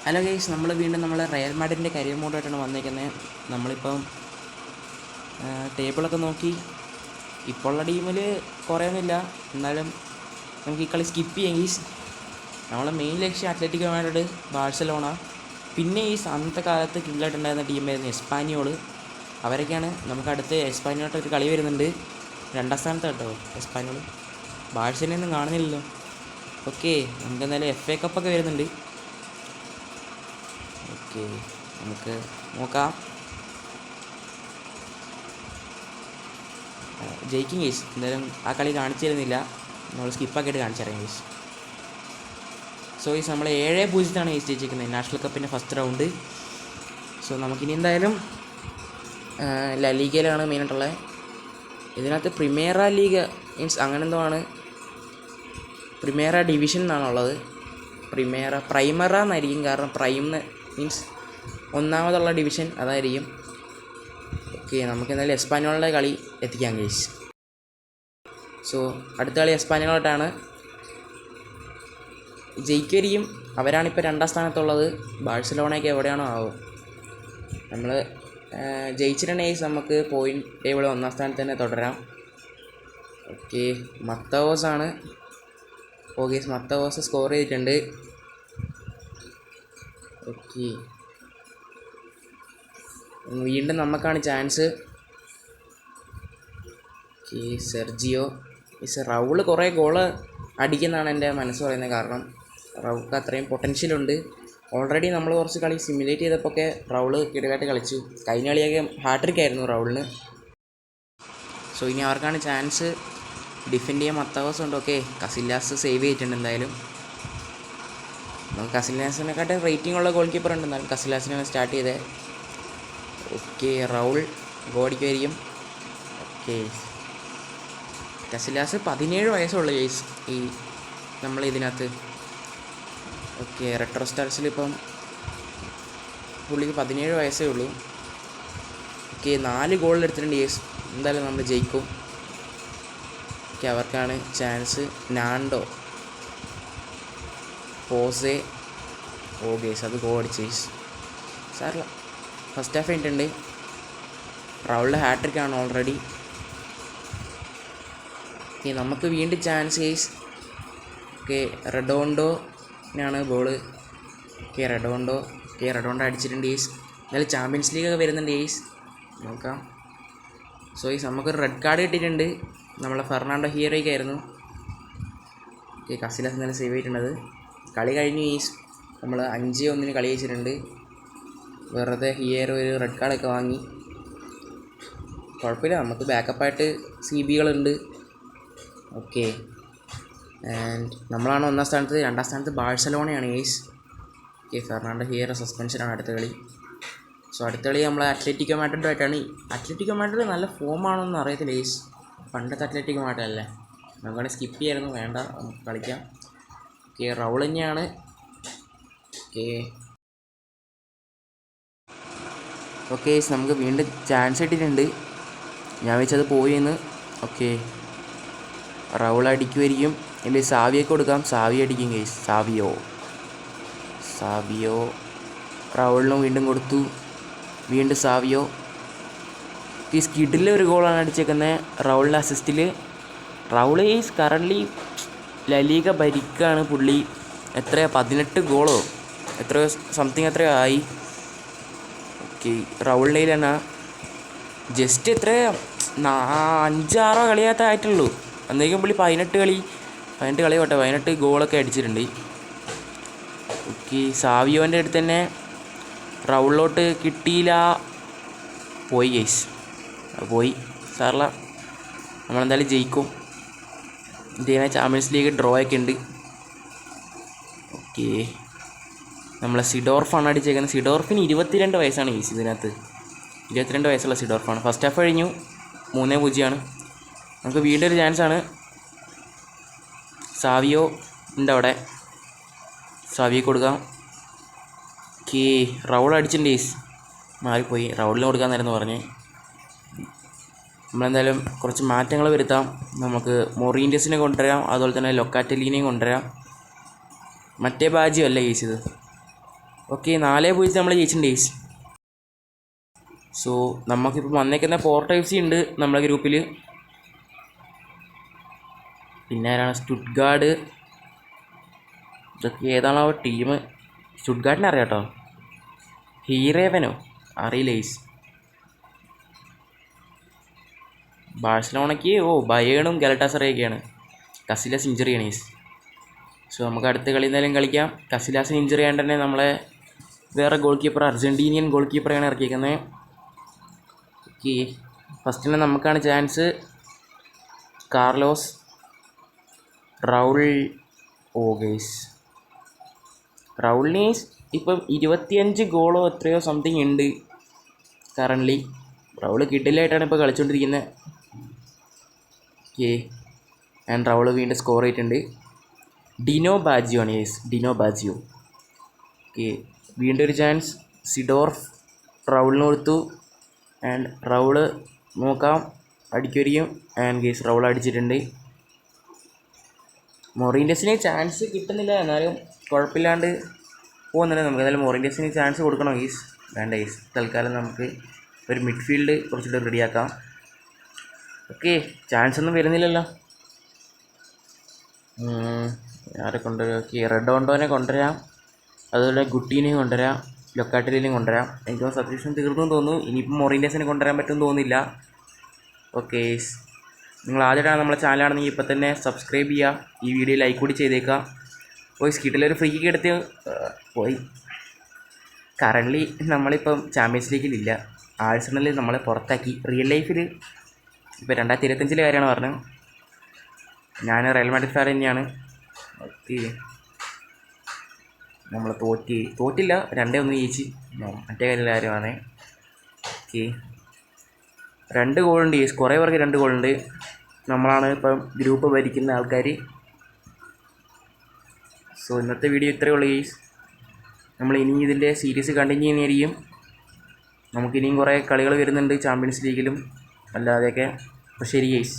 Hello guys, നമ്മൾ വീണ്ടും Real മാഡ്രിഡിൻ്റെ career മോഡായിട്ടാണ് വന്നിരിക്കുന്നത്. നമ്മളിപ്പം ടേബിളൊക്കെ നോക്കി ഇപ്പോൾ ഉള്ള ടീമിൽ കുറേയൊന്നുമില്ല. എന്നാലും നമുക്ക് ഈ കളി സ്കിപ്പ് ചെയ്യാം ഗൈസ്. നമ്മളെ മെയിൻ ലക്ഷ്യം അത്ലറ്റിക്കോ മാഡ്രിഡ്, ബാഴ്സലോണ, പിന്നെ ഈ അന്നത്തെ കാലത്ത് കില്ലായിട്ടുണ്ടായിരുന്ന ടീമായിരുന്നു എസ്പാനിയോൾ. അവരൊക്കെയാണ്. നമുക്ക് അടുത്ത് എസ്പാനിയോട്ടൊരു കളി വരുന്നുണ്ട്. 2ാം സ്ഥാനത്ത് കേട്ടോ എസ്പാനിയോൾ. ബാഴ്സലോണയൊന്നും കാണുന്നില്ലല്ലോ. ഓക്കെ, നമുക്ക് എന്തായാലും FA കപ്പൊക്കെ വരുന്നുണ്ട്. ഓക്കെ, നമുക്ക് നോക്കാം. ജയിക്കും കേസ്. എന്തായാലും ആ കളി കാണിച്ചു തരുന്നില്ല, നമ്മൾ സ്കിപ്പാക്കിയിട്ട് കാണിച്ചിറങ്ങി കേസ്. സോ ഈസ് നമ്മൾ 7-0 കേസ് ജയിച്ചിരിക്കുന്നത് നാഷണൽ കപ്പിൻ്റെ ഫസ്റ്റ് റൗണ്ട്. സോ നമുക്കിനി എന്തായാലും ലീഗയിലാണ് മെയിനായിട്ടുള്ളത്. ഇതിനകത്ത് പ്രിമേറ ലീഗ് മീൻസ് അങ്ങനെ എന്തോ ആണ്, പ്രിമേറ ഡിവിഷൻ എന്നാണുള്ളത്. പ്രൈമറ എന്നായിരിക്കും, കാരണം പ്രൈം മീൻസ് ഒന്നാമതുള്ള ഡിവിഷൻ അതായിരിക്കും. ഓക്കെ, നമുക്ക് എന്തായാലും എസ്പാനിയോളുടെ കളി എത്തിക്കാം ഗൈസ്. സോ അടുത്ത കളി എസ്പാനിയോളായിട്ടാണ്. ജയിക്കുമായിരിക്കും. അവരാണിപ്പോൾ 2ാം സ്ഥാനത്തുള്ളത്. ബാഴ്സലോണയൊക്കെ എവിടെയാണോ ആവും. നമ്മൾ ജയിച്ചിട്ടുണ്ടെങ്കിൽ നമുക്ക് പോയിൻറ്റ് ടേബിൾ 1ാം സ്ഥാനത്ത് തന്നെ തുടരാം. ഓക്കെ, മത്തവോസാണ്. ഓക്കെ, മത്തവോസ് സ്കോർ ചെയ്തിട്ടുണ്ട്. ഓക്കെ, വീണ്ടും നമുക്കാണ് ചാൻസ്. ഓക്കെ, സെർജിയോ റൗള് കുറേ ഗോള് അടിക്കുന്നതാണ് എൻ്റെ മനസ്സ് പറയുന്നത്. കാരണം റൗൾക്ക് അത്രയും പൊട്ടൻഷ്യലുണ്ട്. ഓൾറെഡി നമ്മൾ കുറച്ച് കളി സിമുലേറ്റ് ചെയ്തപ്പോൾ ഒക്കെ റൗള് കിടക്കായിട്ട് കളിച്ചു. കഴിഞ്ഞ കളിയൊക്കെ ഹാട്രിക് ആയിരുന്നു റൗളിന്. സോ ഇനി അവർക്കാണ് ചാൻസ്. ഡിഫെൻഡ് ചെയ്യാൻ മത്താവോസ് ഉണ്ട്. ഓക്കെ, കസില്ലാസ് സേവ് ചെയ്തിട്ടുണ്ട്. എന്തായാലും നമുക്ക് കസില്ലാസിനെക്കാട്ടും റേറ്റിംഗ് ഉള്ള ഗോൾ കീപ്പർ ഉണ്ട്. എന്നാലും കസില്ലാസിനാണ് സ്റ്റാർട്ട് ചെയ്തത്. ഓക്കെ, റൗൾ ഗോടിക്കുമായിരിക്കും. ഓക്കെ, കസില്ലാസ് 17 വയസ്സുള്ള കേസ് ഈ നമ്മളിതിനകത്ത്. ഓക്കെ, റെട്രോ സ്റ്റാർസിൽ ഇപ്പം പുള്ളിക്ക് 17 വയസ്സേ ഉള്ളൂ. ഓക്കെ, 4 ഗോളിലെടുത്തിട്ടുണ്ട് കേസ്. എന്തായാലും നമ്മൾ ജയിക്കും. ഓക്കെ, അവർക്കാണ് ചാൻസ്. നാൻഡോ, പോസെ. ഓ ഗേസ്, അത് ഗോൾ അടിച്ച് കേസ്. സാറില്ല, ഫസ്റ്റ് ഹാഫ് കഴിഞ്ഞിട്ടുണ്ട്. റൗളിൻ്റെ ഹാട്രിക്കാണ് ഓൾറെഡി. ഓക്കെ, നമുക്ക് വീണ്ടും ചാൻസ് കേസ്. ഓക്കെ, റെഡോണ്ടോനാണ് ബോള്. ഓക്കെ, റെഡോണ്ടോ അടിച്ചിട്ടുണ്ട് കേസ്. എന്നാലും ചാമ്പ്യൻസ് ലീഗൊക്കെ വരുന്നുണ്ട് കേസ്, നോക്കാം. സോ ഈ നമുക്കൊരു റെഡ് കാർഡ് കിട്ടിയിട്ടുണ്ട്. നമ്മളെ ഫെർണാണ്ടോ ഹീറോയ്ക്കായിരുന്നു. ഓക്കെ, കസിലാസ് എന്നാലും സേവ് ചെയ്തിട്ടുള്ളത്. കളി കഴിഞ്ഞു കേസ്. നമ്മൾ 5-1 കളി ജയിച്ചിട്ടുണ്ട്. വെറുതെ ഹീറോ ഒരു റെഡ് കാർഡൊക്കെ വാങ്ങി. കുഴപ്പമില്ല, നമുക്ക് ബാക്കപ്പായിട്ട് CBകളുണ്ട്. ഓക്കെ, ആൻഡ് നമ്മളാണ് 1ാം സ്ഥാനത്ത്. 2ാം സ്ഥാനത്ത് ബാഴ്സലോണയാണ് കേസ്. ഓക്കെ, ഫെർണാണ്ടോ ഹീറോ സസ്പെൻഷനാണ് അടുത്ത കളി. സോ അടുത്ത കളി നമ്മൾ അത്ലറ്റിക്കോ മാഡ്രിഡുമായിട്ടാണ്. അത്ലറ്റിക്കോ മാഡ്രിഡ് നല്ല ഫോമാണോന്ന് അറിയത്തില്ല കേസ്. പണ്ടത്തെ അത്ലറ്റിക്കോ മാഡ്രിഡല്ലേ. നമുക്കാണ് സ്കിപ്പ് ചെയ്യായിരുന്നു, വേണ്ട നമുക്ക് കളിക്കാം. ഓക്കെ, റൗൾ തന്നെയാണ്. ഓക്കെ, നമുക്ക് വീണ്ടും ചാൻസ് കിട്ടിയിട്ടുണ്ട്. ഞാൻ വെച്ചത് പോയിന്ന്. ഓക്കെ, റൗൾ അടിക്കുമായിരിക്കും. ഇല്ലെങ്കിൽ സാവിയൊക്കെ കൊടുക്കാം. സാവി അടിക്കും കേസ്. സാവിയോ റൗളിനും വീണ്ടും കൊടുത്തു. വീണ്ടും സാവിയോ. ഈ സ്കിഡിലെ ഒരു ഗോളാണ് അടിച്ചേക്കുന്നത് റൗളിൻ്റെ അസിസ്റ്റിൽ. റൗൾ ഈസ് കറൻ്റ്ലി ലലീഗ ഭരിക്കുകയാണ് പുള്ളി. എത്രയോ 18 ഗോളോ എത്രയോ സംതിങ് എത്രയോ ആയി. ഓക്കെ, റൗളിൻ്റെ തന്നെ ജസ്റ്റ് എത്രയോ 5-6 കളിയാകത്ത ആയിട്ടുള്ളൂ. എന്തെങ്കിലും പുള്ളി 18 ഗോളൊക്കെ അടിച്ചിട്ടുണ്ട്. ഓക്കെ, സാവിയോൻ്റെ അടുത്ത് തന്നെ റൗളിലോട്ട് കിട്ടിയില്ല. പോയി കേസ്, പോയി. സാറില്ല, നമ്മളെന്തായാലും ജയിക്കും. ഇന്ത്യനെ ചാമ്പ്യൻസ് ലീഗ് ഡ്രോ ഒക്കെ ഉണ്ട്. ഓക്കെ, നമ്മളെ സിഡോർഫാണ് അടിച്ചേക്കുന്നത്. സിഡോർഫിന് 22 വയസ്സാണ് കേസ്. ഇതിനകത്ത് 22 വയസ്സുള്ള സിഡോർഫാണ്. ഫസ്റ്റ് ഹാഫ് കഴിഞ്ഞു. 3-0. നമുക്ക് വീണ്ടും ഒരു ചാൻസാണ്. സാവിയോ ഉണ്ട് അവിടെ. സാവിയെ കൊടുക്കാം. ഓക്കെ, റൗൾ അടിച്ചിട്ടുണ്ട് കേസ്. മാറിപ്പോയി. റൗളിന് കൊടുക്കാമെന്നായിരുന്നു പറഞ്ഞ്. നമ്മളെന്തായാലും കുറച്ച് മാറ്റങ്ങൾ വരുത്താം. നമുക്ക് മൊറീൻഡസിനെ കൊണ്ടുവരാം. അതുപോലെ തന്നെ ലൊക്കാറ്റലീനെയും കൊണ്ടുവരാം. മറ്റേ ബാജിയോ അല്ല കേസ് ഇത്. ഓക്കെ 4-0 നമ്മൾ ജയിച്ചിട്ടുണ്ട് ഗൈസ്. സോ നമുക്കിപ്പോൾ വന്നേക്കുന്ന പോർട്ടൈവ്സി ഉണ്ട് നമ്മളെ ഗ്രൂപ്പിൽ. പിന്നെ ആരാണ്? സ്റ്റുട്ട്ഗാർഡ്. ഇതൊക്കെ ഏതാണോ ടീം? സ്റ്റുട്ട്ഗാർഡിനെ അറിയാം കേട്ടോ. ഹീറേവനോ അറിയില്ല ഗൈസ്. ബാഴ്സലോണയ്ക്ക് ബയേണും ഗലറ്റാസറയൊക്കെയാണ്. കസിലാസ് ഇഞ്ചുറിയാണ് ഗൈസ്. സോ നമുക്ക് അടുത്ത കളി എന്തായാലും കളിക്കാം. കസിലാസിന് ഇഞ്ചുറി ആയതുകൊണ്ട് തന്നെ നമ്മളെ വേറെ ഗോൾ കീപ്പർ, അർജൻറ്റീനിയൻ ഗോൾ കീപ്പറെയാണ് ഇറക്കിയിരിക്കുന്നത്. ഓക്കെ, ഫസ്റ്റ് തന്നെ നമുക്കാണ് ചാൻസ്. Carlos Raul. ഗൈസ്, റൗളിന് ഇപ്പം 25 ഗോളോ എത്രയോ സംതിങ് ഉണ്ട് കറൻ്റ്ലി. റൗള് കിഡിലായിട്ടാണ് ഇപ്പോൾ കളിച്ചുകൊണ്ടിരിക്കുന്നത്. ഓക്കെ, ആൻഡ് റൗള് വീണ്ടും സ്കോർ ചെയ്തിട്ടുണ്ട്. ഡിനോ ബാജിയോ ആണ്. Yes, Dino Baggio. ഓക്കെ, വീണ്ടും ഒരു ചാൻസ്. സിഡോർഫ് റൗളിന് കൊടുത്തു. ആൻഡ് റൗള് നോക്കാം, അടിക്കുമായിരിക്കും. ആൻഡ് ഗേസ് റൗൾ അടിച്ചിട്ടുണ്ട്. മൊറീൻഡസിന് ചാൻസ് കിട്ടുന്നില്ല, എന്നാലും കുഴപ്പമില്ലാണ്ട് പോകുന്നുണ്ട്. നമുക്ക് എന്തായാലും മൊറീൻഡസിന് ചാൻസ് കൊടുക്കണം ഗീസ്. വേണ്ട ഗീസ്, തൽക്കാലം നമുക്ക് ഒരു മിഡ്ഫീൽഡ് കുറച്ചിട്ട് റെഡിയാക്കാം. ഓക്കെ, ചാൻസ് ഒന്നും വരുന്നില്ലല്ലോ. ആരെ കൊണ്ടുവരാം? ഓക്കെ, റെഡോണ്ടോനെ കൊണ്ടുവരാം. അതുപോലെ ഗുട്ടീനെയും കൊണ്ടുവരാം, ലൊക്കാട്ടിലേയും കൊണ്ടുവരാം. എനിക്ക് സബ്സ്ക്രിപ്ഷൻ തീർന്നു തോന്നുന്നു. ഇനിയിപ്പം മൊറീൻഡസിനെ കൊണ്ടുവരാൻ പറ്റുമെന്ന് തോന്നുന്നില്ല. ഓക്കെ, നിങ്ങൾ ആദ്യമായിട്ടാണ് നമ്മളെ ചാനലാണെന്നെങ്കിൽ ഇപ്പോൾ തന്നെ സബ്സ്ക്രൈബ് ചെയ്യുക. ഈ വീഡിയോ ലൈക്ക് കൂടി ചെയ്തേക്കുക. കിട്ടിലൊരു ഫ്രീ കിക്ക് എടുത്ത് പോയി. കറൻ്റ്ലി നമ്മളിപ്പം ചാമ്പ്യൻസ് ലീഗിലില്ല. ആഴ്സണലിൽ നമ്മളെ പുറത്താക്കി. റിയൽ ലൈഫിൽ ഇപ്പോൾ 2025 കാര്യമാണ് പറഞ്ഞത്. ഞാൻ റയൽ മാഡ്രിഡ് ഫാൻ തന്നെയാണ്. ഓക്കെ, നമ്മൾ തോറ്റില്ല, 2-1 ജയിച്ച്. മറ്റേ കാര്യമാണ്. ഓക്കെ, 2 ഗോളുണ്ട്. കുറേ പേർക്ക് 2 ഗോളുണ്ട്. നമ്മളാണ് ഇപ്പം ഗ്രൂപ്പ് ഭരിക്കുന്ന ആൾക്കാർ. സോ ഇന്നത്തെ വീഡിയോ ഇത്രയേ ഉള്ളൂ ഗെയ്സ്. നമ്മൾ ഇനി ഇതിൻ്റെ സീരീസ് കണ്ടിന്യൂ ചെയ്യുന്നതായിരിക്കും. നമുക്കിനിയും കുറേ കളികൾ വരുന്നുണ്ട് ചാമ്പ്യൻസ് ലീഗിലും അല്ലാതെയൊക്കെ. അപ്പോൾ ശരി ഗെയ്സ്.